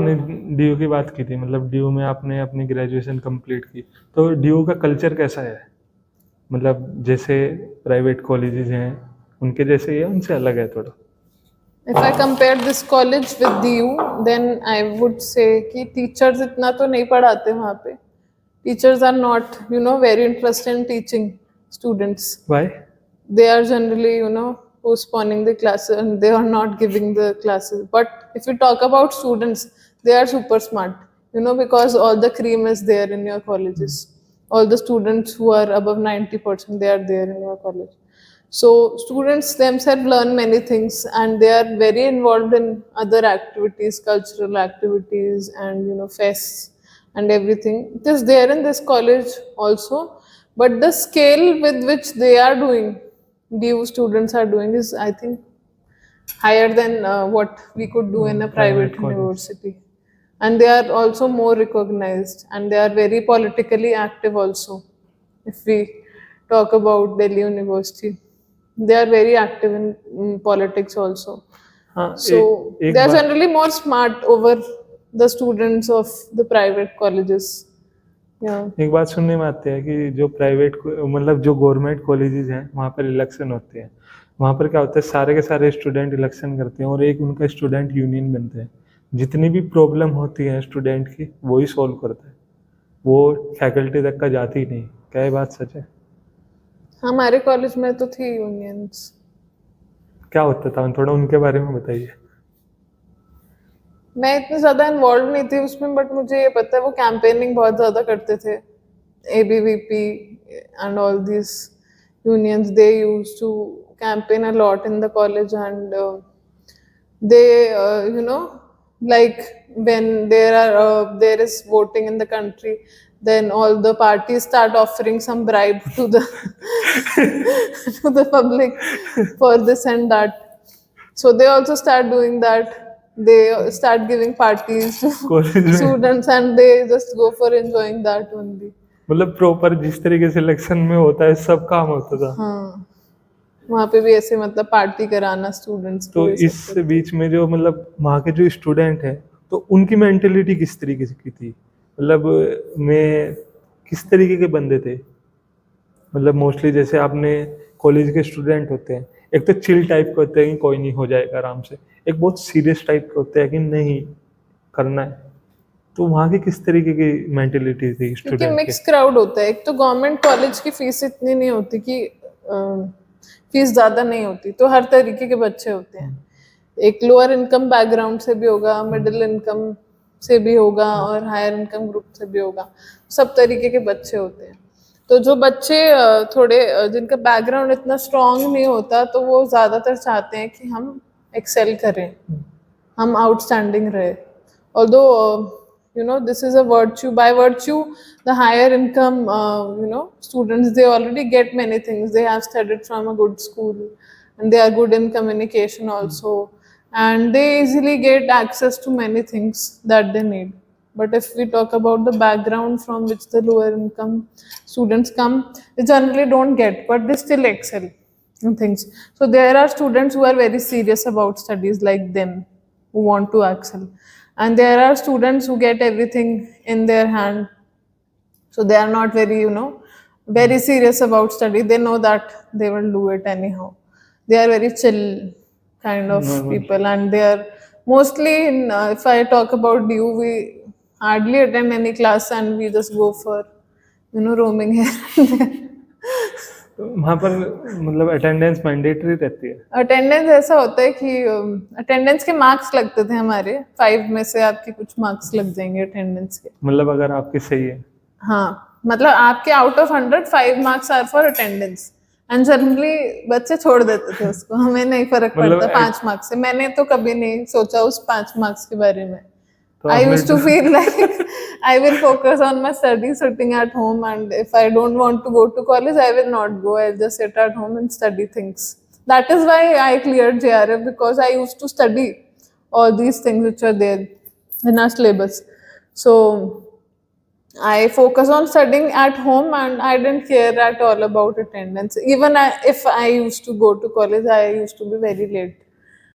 आपने डीयू की बात की थी, मतलब डीयू में आपने अपनी ग्रेजुएशन कंप्लीट की, तो डीयू का कल्चर कैसा है? मतलब जैसे प्राइवेट कॉलेजेस हैं उनके जैसे ही है, उनसे अलग है थोड़ा? If I compare this college with DU, then I would say कि teachers इतना तो नहीं पढ़ाते वहाँ पे. Teachers are not, very interested in teaching students. Why? They are generally, postponing the classes and they are not giving the classes. But if you talk about students, they are super smart, because all the cream is there in your colleges. All the students who are above 90%, they are there in your college. So students themselves learn many things and they are very involved in other activities, cultural activities and fests and everything. It is there in this college also, but the scale with which they are doing, DU students are doing, is I think higher than what we could do in a private college. university. And they are also more recognized and they are very politically active also. If we talk about Delhi University, they are very active in politics also. हाँ, So एक they are बात generally more smart over the students of the private colleges. Yeah. एक बात सुनने में आती है कि जो प्राइवेट मतलब जो गवर्नमेंट कॉलेजेस हैं वहाँ पर इलेक्शन होते हैं, वहाँ पर क्या होता है, सारे के सारे स्टूडेंट इलेक्शन करते हैं और एक उनका स्टूडेंट यूनियन बनते हैं। जितनी भी प्रॉब्लम होती है स्टूडेंट की वही सॉल्व करता है, वो फैकल्टी तक का जाती ही नहीं। क्या ये बात सच है? हमारे कॉलेज में तो थी यूनियंस। क्या होता था, थोड़ा उनके बारे में बताइए। मैं इतनी ज्यादा इन्वॉल्व नहीं थी उसमें, बट मुझे ये पता है वो कैंपेनिंग बहुत ज्यादा करते थे। ABVP and all these unions, they used to campaign a lot in the college and they like when there is voting in the country, then all the parties start offering some bribe to the to the public for this and that. So they also start doing that. They start giving parties to college में students and they just go for enjoying that only. मतलब proper जिस तरीके से election में होता है सब काम होता था। हाँ, वहाँ पे भी ऐसे मतलब पार्टी कराना स्टूडेंट्स को तो ये सब इस करते। बीच में जो मतलब वहाँ के जो स्टूडेंट हैं तो उनकी मेंटेलिटी किस तरीके से की थी? मतलब मैं किस तरीके के बंदे थे? मतलब मोस्टली जैसे आपने कॉलेज के स्टूडेंट होते हैं, एक तो चिल टाइप के होते हैं कि कोई नहीं हो जाएगा आराम से, एक बहुत सीरियस टाइप के होते हैं कि नहीं करना है। तो वहाँ की किस तरीके की मेंटेलिटी थी क्योंकि स्टूडेंट मिक्स क्राउड होता है। एक तो गवर्नमेंट कॉलेज की फीस इतनी नहीं होती कि फीस ज्यादा नहीं होती, तो हर तरीके के बच्चे होते हैं। एक लोअर इनकम बैकग्राउंड से भी होगा, मिडिल इनकम से भी होगा और हायर इनकम ग्रुप से भी होगा। सब तरीके के बच्चे होते हैं। तो जो बच्चे थोड़े जिनका बैकग्राउंड इतना स्ट्रांग नहीं होता, तो वो ज्यादातर चाहते हैं कि हम एक्सेल करें, हम आउटस्टैंडिंग रहे। Although this is a virtue. By virtue, the higher income students, they already get many things. They have studied from a good school and they are good in communication also, and they easily get access to many things that they need. But if we talk about the background from which the lower income students come, they generally don't get, but they still excel in things. So there are students who are very serious about studies like them, who want to excel, and there are students who get everything in their hand, so they are not very very serious about study. They know that they will do it anyhow. They are very chill kind of people, and they are mostly in if I talk about DU, we hardly attend any class and we just go for roaming here and there. वहाँ पर मतलब attendance mandatory रहती है? Attendance ऐसा होता है कि attendance के मार्क्स लगते थे हमारे 5 में से आपके कुछ मार्क्स लग जाएंगे अटेंडेंस के। मतलब अगर आपकी सही है? हाँ, मतलब आपके out of 100 5 marks are for attendance, and generally बच्चे छोड़ देते थे उसको, हमें नहीं फर्क पड़ता 5 मार्क्स से। मैंने तो कभी नहीं सोचा उस 5 मार्क्स के बारे में। I used to feel like I will focus on my studies sitting at home, and if I don't want to go to college, I will not go. I'll just sit at home and study things. That is why I cleared JRF, because I used to study all these things which are there in our syllabus. So I focus on studying at home and I didn't care at all about attendance. Even if I used to go to college, I used to be very late.